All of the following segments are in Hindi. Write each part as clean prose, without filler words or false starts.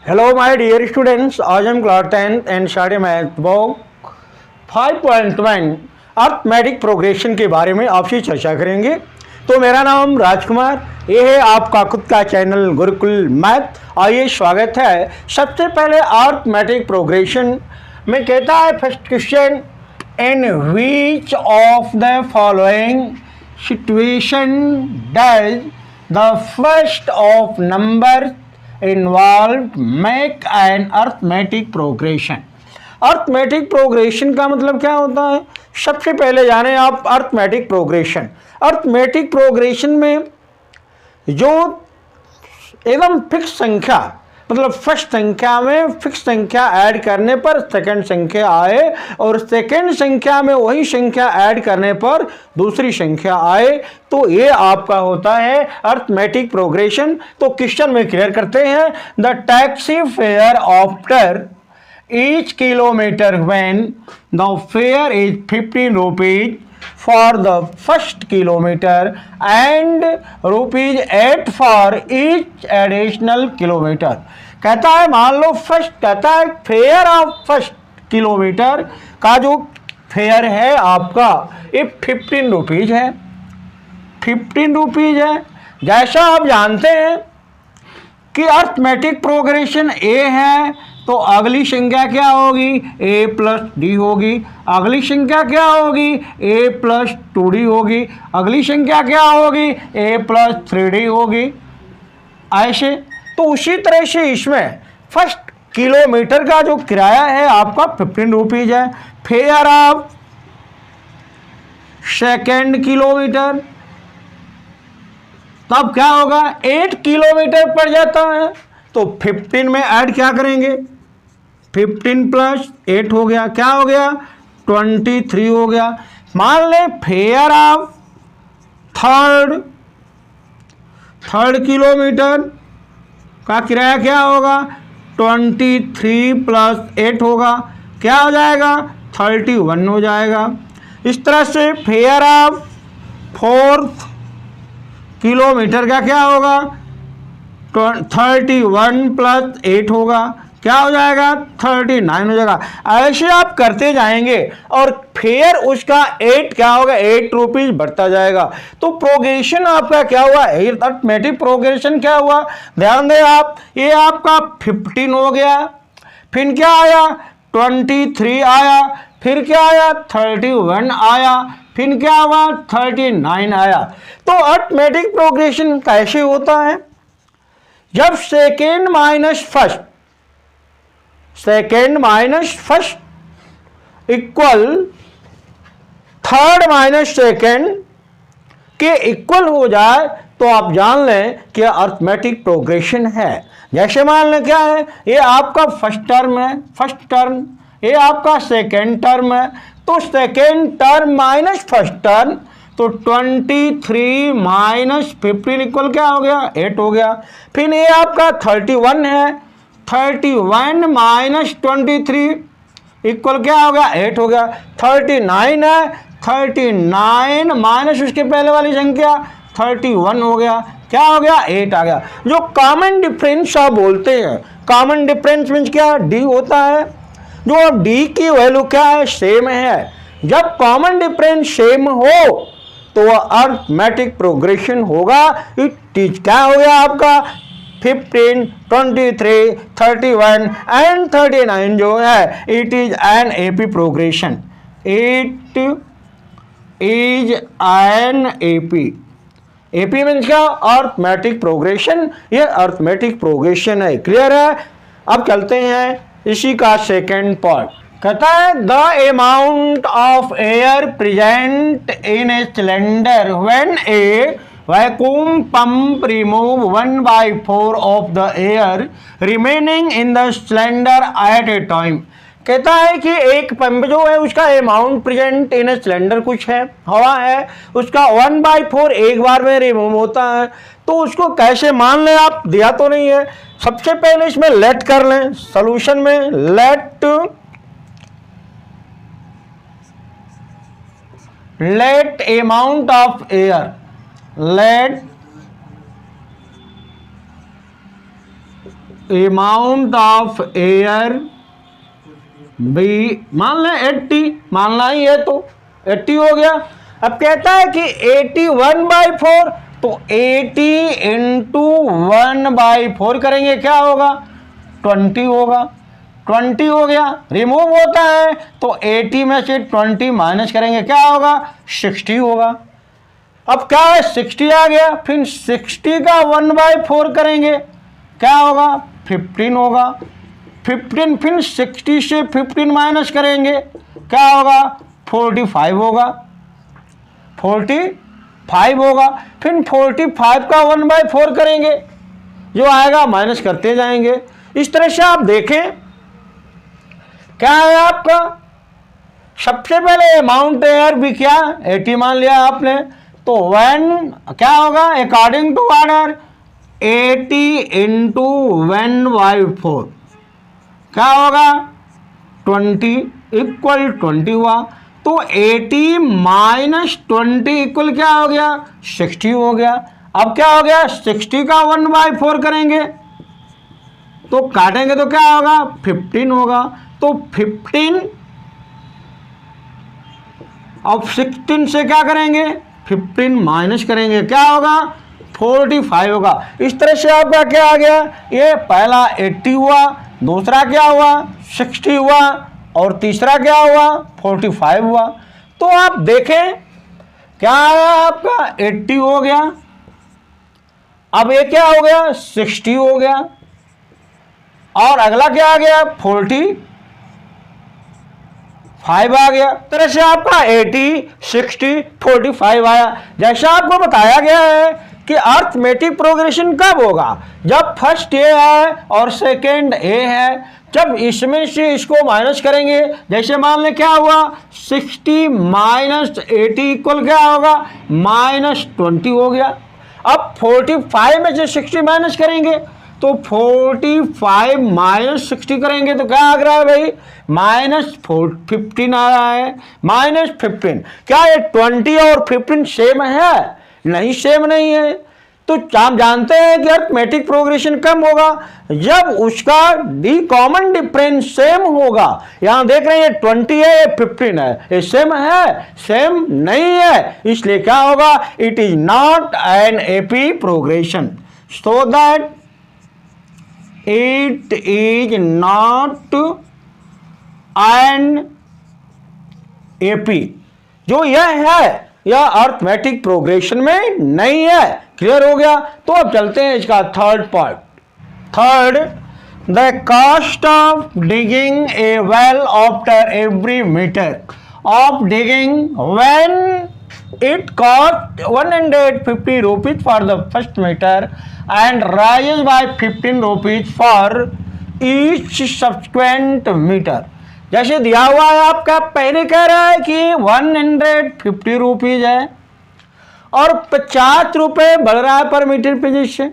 हेलो माय डियर स्टूडेंट्स, आज हम class 10 and study math book 5.1 arithmetic progression के बारे में आपसे चर्चा करेंगे। तो मेरा नाम राजकुमार, ये है आपका खुद का चैनल गुरुकुल मैथ। आइए स्वागत है। सबसे पहले अर्थमेटिक प्रोग्रेशन में कहता है first question, in which of the following situation does the first of number involve make an arithmetic progression. Arithmetic progression का मतलब क्या होता है? सबसे पहले जाने आप अर्थमेटिक प्रोग्रेशन। अर्थमेटिक प्रोग्रेशन में जो एकदम फिक्स संख्या, मतलब फर्स्ट संख्या में फिक्स संख्या ऐड करने पर सेकंड संख्या आए और सेकंड संख्या में वही संख्या ऐड करने पर दूसरी संख्या आए, तो ये आपका होता है अर्थमेटिक प्रोग्रेशन। तो क्वेश्चन में क्लियर करते हैं। The taxi fare after each kilometer when the fare is 15 rupees for the first kilometer and rupees 8 for each additional kilometer। कहता है मान लो फर्स्ट, कहता है फेयर ऑफ फर्स्ट किलोमीटर का जो फेयर है आपका ये 15 रुपीज है, 15 रुपीज है। जैसा आप जानते हैं कि अर्थमेटिक प्रोग्रेशन ए है तो अगली संख्या क्या होगी? ए प्लस डी होगी। अगली संख्या क्या होगी? ए प्लस 2d होगी। अगली संख्या क्या होगी? ए प्लस 3d होगी। ऐसे तो उसी तरह से इसमें फर्स्ट किलोमीटर का जो किराया है आपका 15 रुपीज है। फेयर ऑफ सेकेंड किलोमीटर, तब क्या होगा? 8 किलोमीटर पड़ जाता है तो 15 में ऐड क्या करेंगे? 15 प्लस 8 हो गया, क्या हो गया? 23 हो गया। मान ले फेयर ऑफ थर्ड किलोमीटर का किराया क्या होगा? 23 प्लस 8 होगा, क्या हो जाएगा? 31 हो जाएगा। इस तरह से फेयर ऑफ फोर्थ किलोमीटर का क्या होगा? 31 प्लस 8 होगा, क्या हो जाएगा? 39 हो जाएगा। ऐसे आप करते जाएंगे और फेयर उसका 8 क्या होगा? 8 रुपीज बढ़ता जाएगा। तो प्रोग्रेशन आपका क्या हुआ? अर्थमेटिक प्रोग्रेशन क्या हुआ? ध्यान दें आप, ये आपका 15 हो गया, फिर क्या आया? 23 आया, फिर क्या आया? 31 आया, फिर क्या हुआ? 39 आया। तो अर्थमेटिक प्रोग्रेशन कैसे होता है? जब second minus first equal third minus second के इक्वल हो जाए तो आप जान लें कि अर्थमेटिक प्रोग्रेशन है। जैसे मान लें क्या है, ये आपका फर्स्ट टर्म है, फर्स्ट टर्म, ये आपका सेकेंड टर्म है, तो second term minus first term, तो 23 माइनस 15 इक्वल क्या हो गया? 8 हो गया। फिर ये आपका 31 है, 31 माइनस 23 इक्वल क्या हो गया? 8 हो गया। 39 है, 39 माइनस उसके पहले वाली संख्या 31 हो गया, क्या हो गया? 8 आ गया। जो कॉमन डिफरेंस आप बोलते हैं, कॉमन डिफरेंस मीन्स क्या? डी होता है। जो डी की वैल्यू क्या है? सेम है। जब कॉमन डिफरेंस सेम हो तो अर्थमेटिक प्रोग्रेशन होगा। इट इज क्या हो गया आपका? 15, 23, 31 एंड 39 जो है it is an AP progression. It is an AP. AP means क्या? Arithmetic progression. ये अर्थमेटिक प्रोग्रेशन है। क्लियर है? अब चलते हैं इसी का सेकेंड पार्ट। कहता है the amount of air present in a cylinder when A vacuum pump remove 1/4 of the air remaining in the cylinder eight A time. कहता है कि एक पंप जो है उसका amount present in a cylinder कुछ है, हवा है, उसका 1/4 एक बार में रिमूव होता है। तो उसको कैसे मान लें आप? दिया तो नहीं है। सबसे पहले इसमें लेट कर लें, सोल्यूशन में let amount of air, let amount of air be, मान लें 80, मानना ही है तो 80 हो गया। अब कहता है कि 81/4, तो 80 इंटू 1/4 करेंगे, क्या होगा 20 होगा। 20 हो गया, रिमूव होता है तो 80 में से 20 माइनस करेंगे, क्या होगा 60 होगा। अब क्या है 60 आ गया, फिर 60 का 1/4 करेंगे, क्या होगा 15 होगा। 15, फिर 60 से 15 माइनस करेंगे, क्या होगा 45 होगा। 45 होगा, फिर 45 का 1/4 करेंगे, जो आएगा माइनस करते जाएंगे। इस तरह से आप देखें क्या है आपका, सबसे पहले अमाउंट एयर भी क्या 80 मान लिया आपने, तो 1 क्या होगा अकॉर्डिंग टू ऑर्डर 80 इंटू 1/4 क्या होगा 20 इक्वल 20 हुआ। तो 80 माइनस 20 इक्वल क्या हो गया 60 हो गया। अब क्या हो गया 60 का 1/4 करेंगे तो काटेंगे तो क्या होगा 15 होगा। तो 15 अब 16 से क्या करेंगे 15 माइनस करेंगे, क्या होगा 45 होगा। इस तरह से आपका क्या आ गया, ये पहला 80 हुआ, दूसरा क्या हुआ 60 हुआ और तीसरा क्या हुआ 45 हुआ। तो आप देखें क्या आया आपका 80 हो गया, अब ये क्या हो गया 60 हो गया और अगला क्या आ गया 45 आ गया। तरह से आपका 80, 60, 45 आया। जैसा आपको बताया गया है कि अर्थमेटिक प्रोग्रेशन कब होगा, जब फर्स्ट ए है और सेकेंड ए है, जब इसमें से इसको माइनस करेंगे। जैसे मान लें क्या हुआ 60 माइनस 80 इक्वल क्या होगा -20 हो गया। अब 45 में से 60 माइनस करेंगे तो 45 माइनस 60 करेंगे तो क्या आ रहा है भाई -15 आ रहा है, -15। क्या ये 20 और 15 सेम है? नहीं, सेम नहीं है। तो आप जानते हैं कि अर्थमेटिक प्रोग्रेशन कम होगा जब उसका कॉमन डिफरेंस सेम होगा। यहां देख रहे हैं 20 है ये 15 है, ये सेम है? सेम नहीं है, इसलिए क्या होगा it is not an AP progression. So that it is not an AP. जो यह है यह अर्थमेटिक प्रोग्रेशन में नहीं है। क्लियर हो गया? तो अब चलते हैं इसका third part. Third, the cost of digging a well after every metre of digging when it cost 150 rupees for the first metre and rise by 15 rupees for each subsequent metre. जैसे दिया हुआ है आपका, पहले कह रहा है कि 150 रुपीज है और 50 रुपये बढ़ रहा है पर मीटर पे जैसे,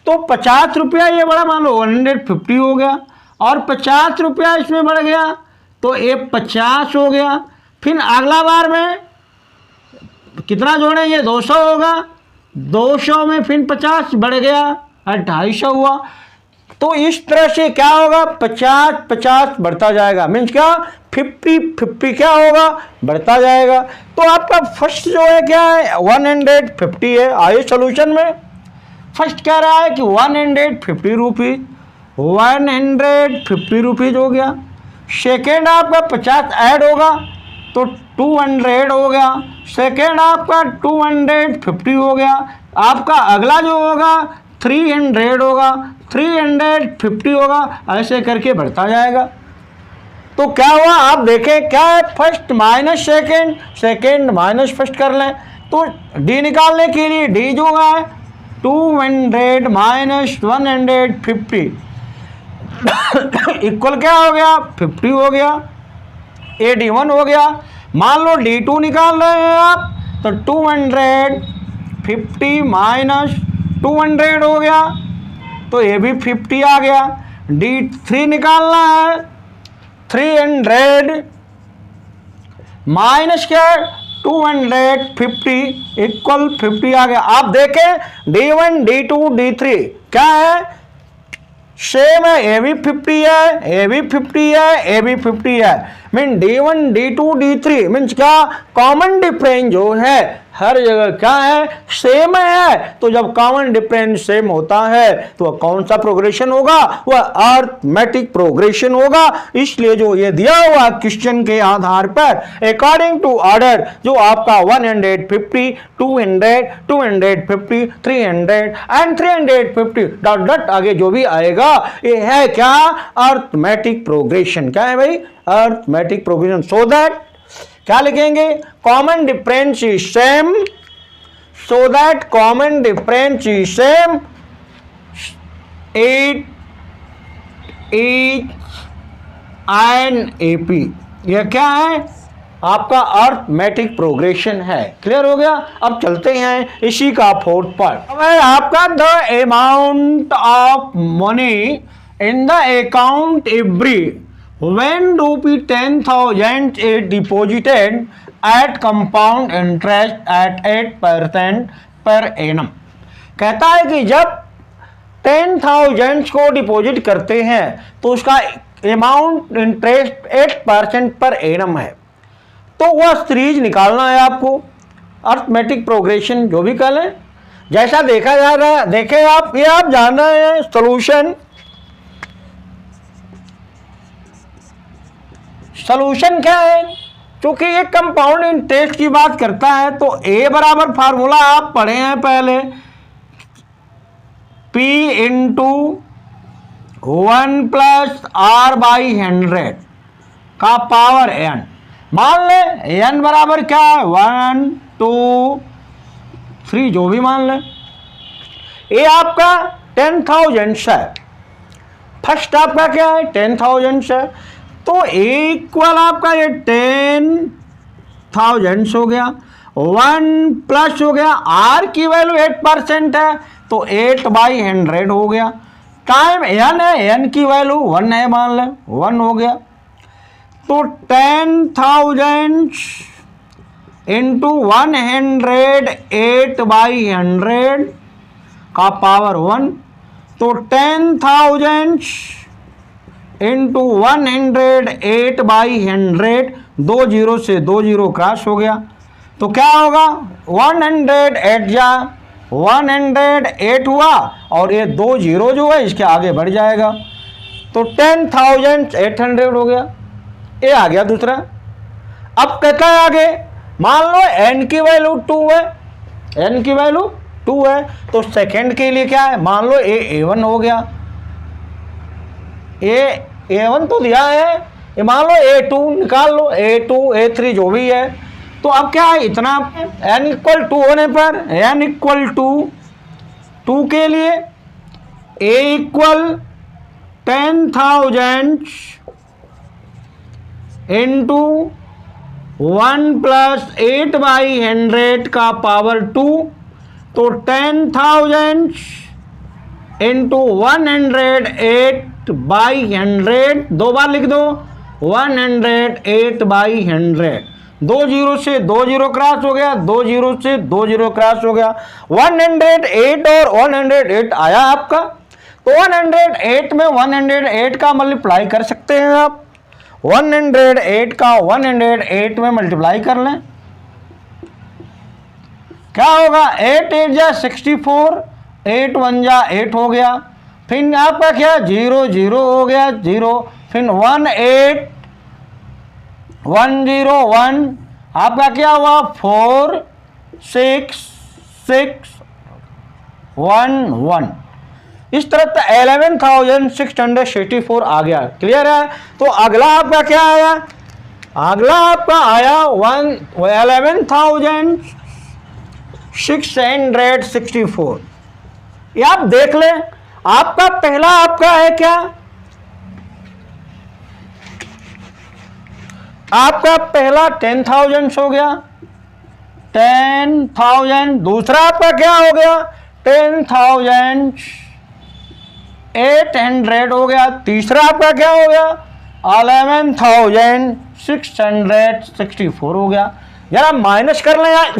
तो 50 रुपया ये बड़ा मान लो 150 हो गया और 50 रुपया इसमें बढ़ गया तो ये 50 हो गया। फिर अगला बार में कितना जोड़ेंगे 200 होगा, 200 में फिर 50 बढ़ गया 250 हुआ। तो इस तरह से क्या होगा 50-50 बढ़ता जाएगा, मीन्स क्या 50-50 क्या होगा बढ़ता जाएगा। तो आपका फर्स्ट जो है क्या है 150 है। आइए सॉल्यूशन में, फर्स्ट कह रहा है कि 150 रुपीज, 150 रुपीज हो गया। सेकेंड आपका 50 ऐड होगा तो 200 हो गया। सेकेंड आपका 250 हो गया। आपका अगला जो होगा 300 होगा, 350 होगा, ऐसे करके बढ़ता जाएगा। तो क्या हुआ आप देखें क्या है first minus second, second minus first कर लें तो डी निकालने के लिए डी जो है 200 माइनस 150 इक्वल क्या हो गया 50 हो गया। ए D1 हो गया। मान लो D2 निकाल रहे हैं आप तो 250 माइनस 200 हो गया तो ये भी 50 आ गया। D3 निकालना है 300 माइनस क्या 250 इक्वल 50 आ गया। आप देखें D1 D2 D3 क्या है सेम है, ए भी 50 है, ए भी 50 है, ए भी 50 है, mean D1 D2 D3 means क्या, कॉमन डिफरेंस जो है हर जगह क्या है, सेम है। तो जब कॉमन डिफरेंस सेम होता है तो वह कौन सा प्रोग्रेशन होगा, वह अरिथमेटिक प्रोग्रेशन होगा। इसलिए जो ये दिया हुआ क्वेश्चन के आधार पर अकॉर्डिंग टू ऑर्डर जो आपका 150, 200, 250, 300 एंड 350 डॉट डॉट आगे जो भी आएगा ये है क्या, अरिथमेटिक प्रोग्रेशन। क्या है भाई, अरिथमेटिक प्रोग्रेशन। सो दैट क्या लिखेंगे, common difference is same, so that common difference is same, it is an AP. यह क्या है, आपका अरिथमेटिक प्रोग्रेशन है। क्लियर हो गया। अब चलते हैं इसी का फोर्थ पार्ट। अब है आपका the amount of money in the account every when ₹10,000 is deposited at compound interest at 8% per annum। कहता है कि जब 10,000 को डिपॉजिट करते हैं तो उसका अमाउंट इंटरेस्ट 8% पर एनम है। तो वह सीरीज निकालना है आपको, अरिथमेटिक प्रोग्रेशन जो भी कह लें। जैसा देखा जा रहा है, देखें आप, ये आप जान रहे हैं सोल्यूशन। सॉल्यूशन क्या है, क्योंकि ये कंपाउंड इंटरेस्ट की बात करता है तो ए बराबर फार्मूला आप पढ़े हैं पहले, P into 1 plus R by 100 का पावर n। मान ले n बराबर क्या है, 1 2 3 जो भी मान ले। ये आपका 10,000 है, फर्स्ट आपका क्या है 10,000 है, तो इक्वल आपका ये 10,000 हो गया, 1 प्लस हो गया R की वैल्यू 8% है तो 8/100 हो गया, टाइम n है, n की वैल्यू 1 है मान लें, 1 हो गया। तो 10,000 इंटू 100 8/100 का पावर 1, तो 10,000 इंटू 100 8/100, 2 जीरो से 2 जीरो क्रॉस हो गया, तो क्या होगा 108 जा 108 हुआ और ये 2 जीरो जो है इसके आगे बढ़ जाएगा, तो 10,800 हो गया। ये आ गया दूसरा। अब कहता है आगे, मान लो n की वैल्यू 2 है, n की वैल्यू 2 है, तो सेकंड के लिए क्या है, मान लो A1 हो गया, A1 तो दिया है, ये मान लो A2 निकाल लो, A2 A3 जो भी है। तो अब क्या है, इतना n इक्वल 2 होने पर n इक्वल 2 के लिए A इक्वल 10,000 इंटू 1 प्लस 8/100 का पावर 2, तो 10,000 इंटू 108/100, 2 बार लिख दो 108/100, 2 जीरो से 2 जीरो क्रॉस हो गया, 2 जीरो से 2 जीरो क्रॉस हो गया, 108 और 108 आया आपका। तो 108 में 108 का मल्टीप्लाई कर सकते हैं आप, 108 का 108 में मल्टीप्लाई कर लें, क्या होगा 8 8 जा 64, 8 1 जा 8 हो गया, फिर आपका क्या 0 0 हो गया 0, फिर 1 8 1 0 1, आपका क्या हुआ 4 6 6 1 1। इस तरह 11,664 आ गया। क्लियर है। तो अगला आपका क्या आया, अगला आपका आया 11,664। ये आप देख लें, आपका पहला आपका है क्या, आपका पहला 10,000 हो गया 10,000, दूसरा आपका क्या हो गया 10,800 हो गया, तीसरा आपका क्या हो गया 11,664 हो गया। यार आप माइनस कर लें यार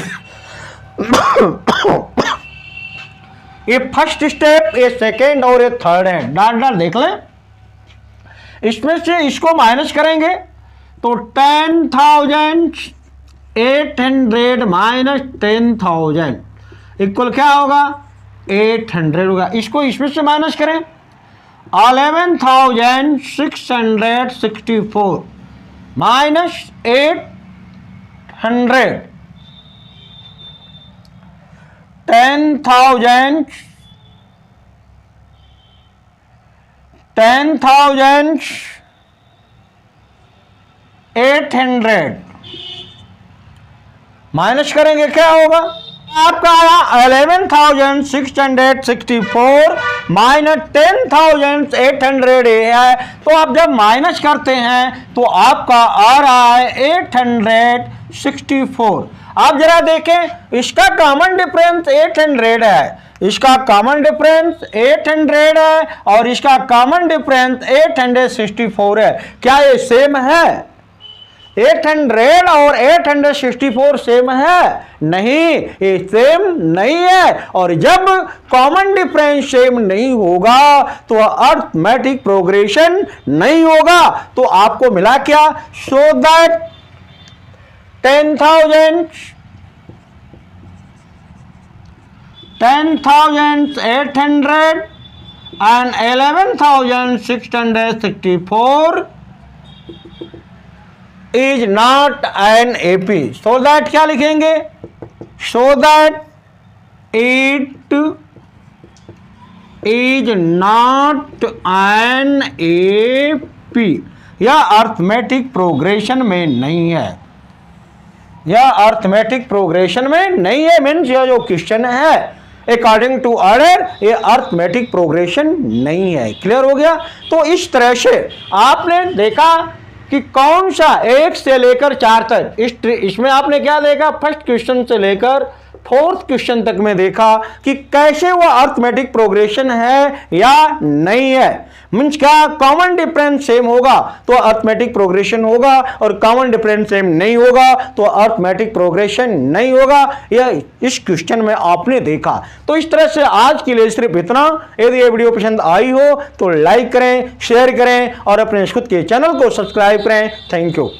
ये फर्स्ट स्टेप, ये सेकेंड और ये थर्ड है। डाट डाट देख लें। इसमें से इसको माइनस करेंगे तो 10,800 माइनस 10,000 इक्वल क्या होगा? 800 होगा। इसको इसमें से माइनस करें 11,664 माइनस 800 10,800 माइनस करेंगे क्या होगा? आपका आया 11,664 माइनस 10,800 है। तो आप जब माइनस करते हैं तो आपका आ रहा है 864। आप जरा देखें, इसका कॉमन डिफरेंस 800 है, इसका कॉमन डिफरेंस 800 है और इसका कॉमन डिफरेंस 864 है। क्या ये सेम है? 800 और 864 सेम है? नहीं, ये सेम नहीं है। और जब कॉमन डिफरेंस सेम नहीं होगा तो अर्थमेटिक प्रोग्रेशन नहीं होगा। तो आपको मिला क्या? So that 10,864 and 11,664 is not an AP. So that क्या लिखेंगे? So that it is not an AP। यह अर्थमेटिक प्रोग्रेशन में नहीं है, यह अर्थमेटिक प्रोग्रेशन में नहीं है। मीन्स यह जो क्वेश्चन है अकॉर्डिंग टू ऑर्डर ये अर्थमेटिक प्रोग्रेशन नहीं है। क्लियर हो गया? तो इस तरह से आपने देखा कि कौन सा 1 से लेकर 4 तक, इसमें आपने क्या देखा? फर्स्ट क्वेश्चन से लेकर 4th क्वेश्चन तक में देखा कि कैसे वो अर्थमेटिक प्रोग्रेशन है या नहीं है। मीन्स क्या? कॉमन डिफरेंस सेम होगा तो अर्थमेटिक प्रोग्रेशन होगा और कॉमन डिफरेंस सेम नहीं होगा तो अर्थमेटिक प्रोग्रेशन नहीं होगा। यह इस क्वेश्चन में आपने देखा। तो इस तरह से आज के लिए सिर्फ इतना। यदि ये वीडियो पसंद आई हो तो लाइक करें, शेयर करें और अपने खुद के चैनल को सब्सक्राइब करें। Thank you.